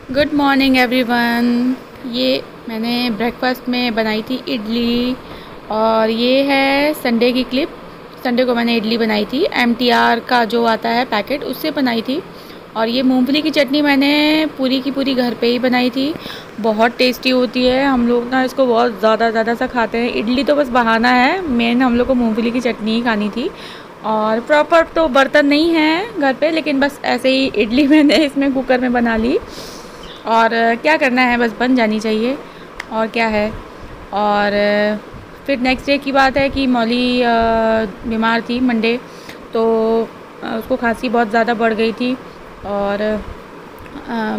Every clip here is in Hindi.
Good morning everyone. ये मैंने ब्रेकफास्ट में बनाई थी इडली, और ये है संडे की क्लिप। संडे को मैंने इडली बनाई थी, MTR का जो आता है पैकेट, उससे बनाई थी। और ये मूंगफली की चटनी मैंने पूरी की पूरी घर पे ही बनाई थी। बहुत टेस्टी होती है, हम लोग ना इसको बहुत ज़्यादा सा खाते हैं। इडली तो बस बहाना है, मेन हम लोग को मूंगफली की चटनी ही खानी थी। और प्रॉपर तो बर्तन नहीं है घर पे, लेकिन बस ऐसे ही इडली मैंने इसमें कुकर में बना ली। और क्या करना है, बस बन जानी चाहिए, और क्या है। और फिर नेक्स्ट डे की बात है कि मौली बीमार थी मंडे, तो उसको खांसी बहुत ज़्यादा बढ़ गई थी, और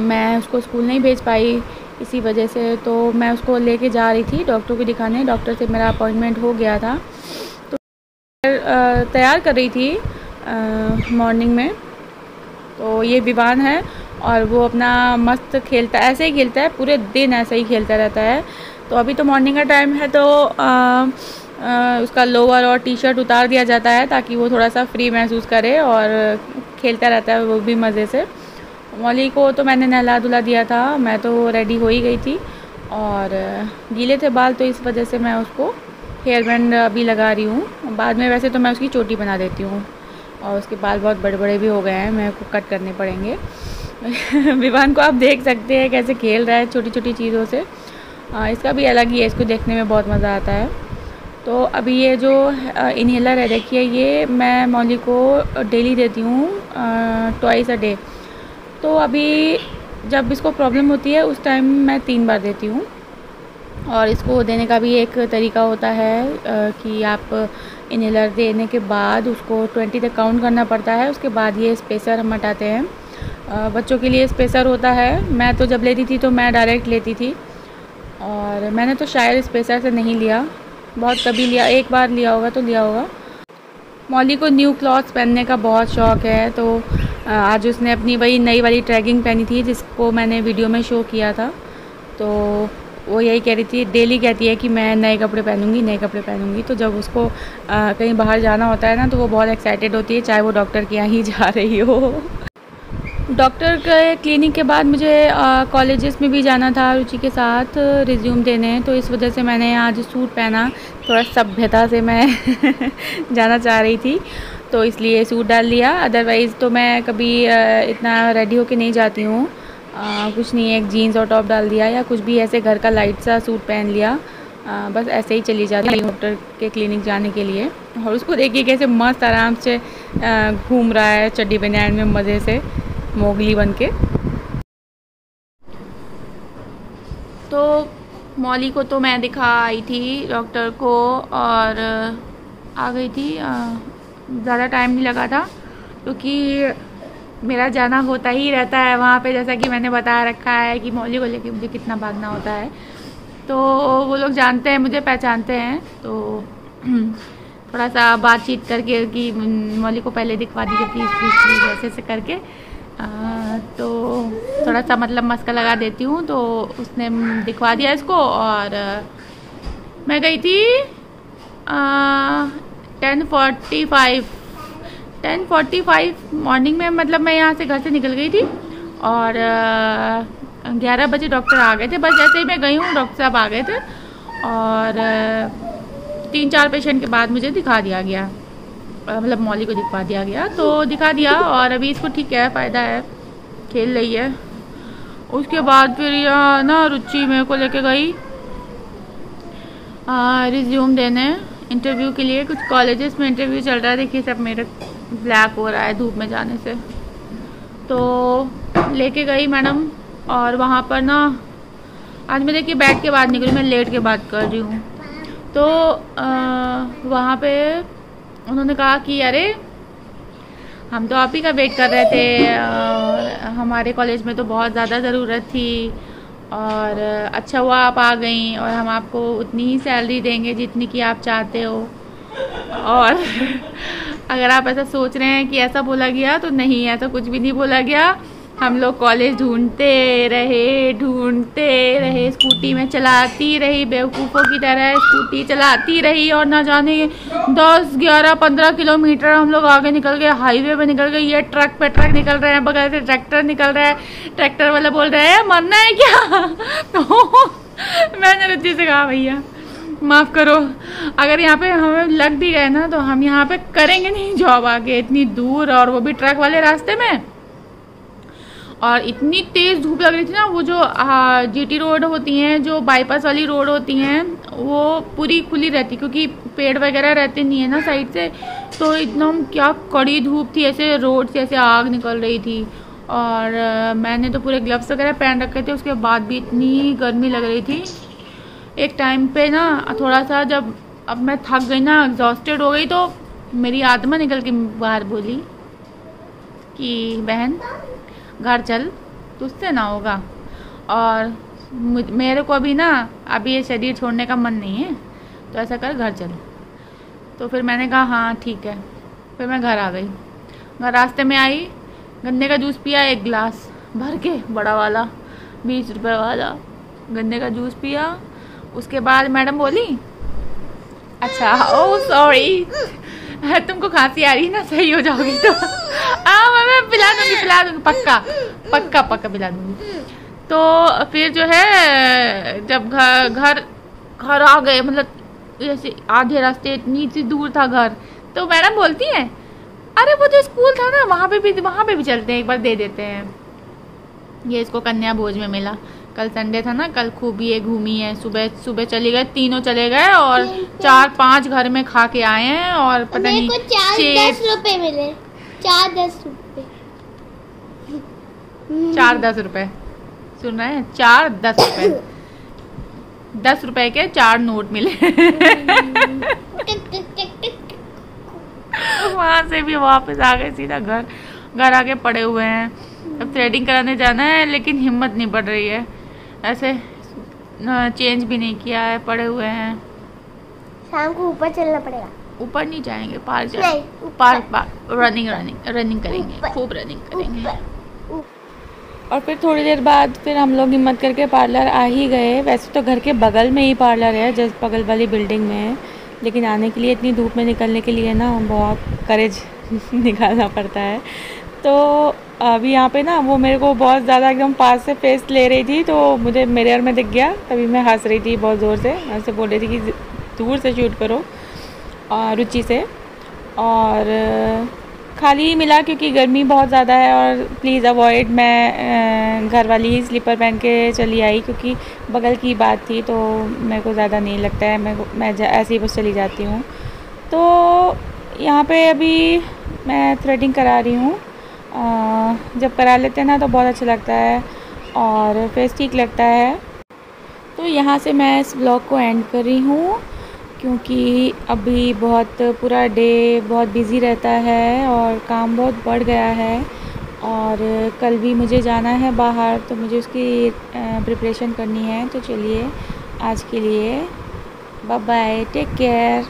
मैं उसको स्कूल नहीं भेज पाई इसी वजह से। तो मैं उसको लेके जा रही थी डॉक्टर को दिखाने, डॉक्टर से मेरा अपॉइंटमेंट हो गया था। तो तैयार कर रही थी मॉर्निंग में। तो ये विवान है, और वो अपना मस्त खेलता, ऐसे ही खेलता है पूरे दिन, ऐसे ही खेलता रहता है। तो अभी तो मॉर्निंग का टाइम है, तो उसका लोअर और टी-शर्ट उतार दिया जाता है ताकि वो थोड़ा सा फ्री महसूस करे, और खेलता रहता है वो भी मज़े से। मौली को तो मैंने नहला धुला दिया था, मैं तो रेडी हो ही गई थी, और गीले थे बाल, तो इस वजह से मैं उसको हेयर बैंड अभी लगा रही हूँ। बाद में वैसे तो मैं उसकी चोटी बना देती हूँ, और उसके बाल बहुत बड़े बड़े भी हो गए हैं, मेरे को कट करने पड़ेंगे। विवान को आप देख सकते हैं कैसे खेल रहा है छोटी छोटी चीज़ों से। इसका भी अलग ही है, इसको देखने में बहुत मज़ा आता है। तो अभी ये जो इन्हेलर है, देखिए, ये मैं मौली को डेली देती हूँ, ट्वाइस अ डे। तो अभी जब इसको प्रॉब्लम होती है उस टाइम मैं 3 बार देती हूँ। और इसको देने का भी एक तरीका होता है कि आप इन्हेलर देने के बाद उसको 20 तक काउंट करना पड़ता है, उसके बाद ये स्पेसर हम हटाते हैं। बच्चों के लिए स्पेसर होता है, मैं तो जब लेती थी तो मैं डायरेक्ट लेती थी, और मैंने तो शायद स्पेसर से नहीं लिया, बहुत कभी लिया, एक बार लिया होगा तो लिया होगा। मौली को न्यू क्लॉथ्स पहनने का बहुत शौक़ है, तो आज उसने अपनी वही नई वाली ट्रैकिंग पहनी थी जिसको मैंने वीडियो में शो किया था। तो वो यही कह रही थी, डेली कहती है कि मैं नए कपड़े पहनूंगी, नए कपड़े पहनूंगी। तो जब उसको कहीं बाहर जाना होता है ना, तो वो बहुत एक्साइटेड होती है, चाहे वो डॉक्टर के यहाँ ही जा रही हो। डॉक्टर के क्लिनिक के बाद मुझे कॉलेजेस में भी जाना था रुचि के साथ रिज्यूम देने, तो इस वजह से मैंने आज सूट पहना, थोड़ा सभ्यता से मैं जाना चाह रही थी, तो इसलिए सूट डाल लिया। अदरवाइज़ तो मैं कभी इतना रेडी होके नहीं जाती हूँ। कुछ नहीं, एक जीन्स और टॉप डाल दिया, या कुछ भी ऐसे घर का लाइट सा सूट पहन लिया, बस ऐसे ही चली जाती हूँ डॉक्टर के क्लिनिक जाने के लिए। और उसको देखिए कैसे मस्त आराम से घूम रहा है चड्डी बनियान में, मज़े से मोगली बन के। तो मौली को तो मैं दिखा आई थी डॉक्टर को, और आ गई थी। ज़्यादा टाइम नहीं लगा था, क्योंकि मेरा जाना होता ही रहता है वहाँ पे, जैसा कि मैंने बता रखा है कि मौली को लेके मुझे कितना भागना होता है। तो वो लोग जानते हैं, मुझे पहचानते हैं, तो थोड़ा सा बातचीत करके कि मौली को पहले दिखवा दीजिए प्लीज़ ऐसे ऐसे करके। तो थोड़ा सा मतलब मस्का लगा देती हूँ, तो उसने दिखवा दिया इसको। और मैं गई थी 10:45 मॉर्निंग में, मतलब मैं यहाँ से घर से निकल गई थी, और 11 बजे डॉक्टर आ गए थे। बस जैसे ही मैं गई हूँ डॉक्टर साहब आ गए थे, और 3-4 पेशेंट के बाद मुझे दिखा दिया गया, मतलब मौली को दिखवा दिया गया, तो दिखा दिया। और अभी इसको ठीक है, फ़ायदा है, खेल रही है। उसके बाद फिर यहाँ ना रुचि मेरे को लेके गई रिज्यूम देने इंटरव्यू के लिए। कुछ कॉलेजेस में इंटरव्यू चल रहा है, देखिए सब मेरे ब्लैक हो रहा है धूप में जाने से। तो लेके गई मैडम, और वहाँ पर ना आज मैं देखिए बैठ के बात नहीं करी, मैं लेट के बात कर रही हूँ। तो वहाँ पे उन्होंने कहा कि अरे हम तो आप ही का वेट कर रहे थे, और हमारे कॉलेज में तो बहुत ज़्यादा ज़रूरत थी, और अच्छा हुआ आप आ गई, और हम आपको उतनी ही सैलरी देंगे जितनी कि आप चाहते हो। और अगर आप ऐसा सोच रहे हैं कि ऐसा बोला गया, तो नहीं, ऐसा कुछ भी नहीं बोला गया। हम लोग कॉलेज ढूंढते रहे, स्कूटी में चलाती रही, बेवकूफ़ों की तरह स्कूटी चलाती रही, और ना जाने 10, 11, 15 किलोमीटर हम लोग आगे निकल गए, हाईवे पे निकल गए। ये ट्रक पे ट्रक निकल रहे हैं, बगैर से ट्रैक्टर निकल रहा है, ट्रैक्टर वाला बोल रहे हैं मरना है क्या? तो मैंने रुचि से कहा भैया माफ़ करो, अगर यहाँ पे हमें लग भी गए ना तो हम यहाँ पे करेंगे नहीं जॉब आगे, इतनी दूर, और वो भी ट्रक वाले रास्ते में, और इतनी तेज़ धूप लग रही थी ना। वो जो जीटी रोड होती हैं, जो बाईपास वाली रोड होती हैं, वो पूरी खुली रहती क्योंकि पेड़ वगैरह रहते नहीं है ना साइड से, तो एकदम क्या कड़ी धूप थी, ऐसे रोड से ऐसे आग निकल रही थी। और मैंने तो पूरे ग्लव्स वगैरह पहन रखे थे, उसके बाद भी इतनी गर्मी लग रही थी। एक टाइम पे ना थोड़ा सा जब अब मैं थक गई ना, एग्जॉस्टेड हो गई, तो मेरी आत्मा निकल के बाहर बोली कि बहन घर चल, तुझसे ना होगा, और मेरे को अभी ना अभी ये शरीर छोड़ने का मन नहीं है, तो ऐसा कर घर चल। तो फिर मैंने कहा हाँ ठीक है। फिर मैं घर आ गई। घर रास्ते में आई, गन्ने का जूस पिया 1 गिलास भर के, बड़ा वाला 20 रुपए वाला गन्ने का जूस पिया। उसके बाद मैडम बोली अच्छा ओ सॉरी तुमको खांसी आ रही है ना, सही हो जाओगी तो मैं पिला दूंगी पक्का पिला दूंगी। तो फिर जो है जब घर आ गए, मतलब जैसे आधे रास्ते, इतनी सी दूर था घर, तो मैडम बोलती है अरे वो जो स्कूल था ना वहाँ पे भी चलते हैं, एक बार दे देते हैं। ये इसको कन्या भोज में मिला, कल संडे था ना, कल खूब ये घूमी है, सुबह चली गए, तीनों चले गए, और 4-5 घर में खा के आए हैं, और पता नहीं 4-10 रुपए मिले, 4-10 रुपए, 4-10 रुपए, सुन रहे हैं, 4-10 रुपए, 10 रुपए के 4 नोट मिले। वहां से भी वापस आ गए सीधा घर आके पड़े हुए हैं। अब थ्रेडिंग कराने जाना है, लेकिन हिम्मत नहीं बढ़ रही है, ऐसे चेंज भी नहीं किया है, पड़े हुए हैं। शाम को ऊपर चलना पड़ेगा। ऊपर नहीं जाएंगे, पार्क जाएंगे, पार्क रनिंग करेंगे, खूब रनिंग करेंगे। और फिर थोड़ी देर बाद फिर हम लोग हिम्मत करके पार्लर आ ही गए। वैसे तो घर के बगल में ही पार्लर है, जस्ट बगल वाली बिल्डिंग में है, लेकिन आने के लिए, इतनी धूप में निकलने के लिए ना बहुत करेज निकालना पड़ता है। तो अभी यहाँ पे ना वो मेरे को बहुत ज़्यादा एकदम पास से फेस ले रही थी, तो मुझे मिरर में दिख गया, तभी मैं हंस रही थी बहुत ज़ोर से। मैं उससे बोल रही थी कि दूर से शूट करो, रुचि से, और खाली मिला क्योंकि गर्मी बहुत ज़्यादा है, और प्लीज़ अवॉइड। मैं घर वाली ही स्लीपर पहन के चली आई क्योंकि बगल की बात थी, तो मेरे को ज़्यादा नहीं लगता है, मैं ऐसे ही बस चली जाती हूँ। तो यहाँ पे अभी मैं थ्रेडिंग करा रही हूँ। जब करा लेते हैं ना तो बहुत अच्छा लगता है और फेस ठीक लगता है। तो यहाँ से मैं इस ब्लॉग को एंड कर रही हूँ, क्योंकि अभी बहुत पूरा डे बहुत बिज़ी रहता है और काम बहुत बढ़ गया है, और कल भी मुझे जाना है बाहर, तो मुझे उसकी प्रिपरेशन करनी है। तो चलिए आज के लिए बाय बाय, टेक केयर।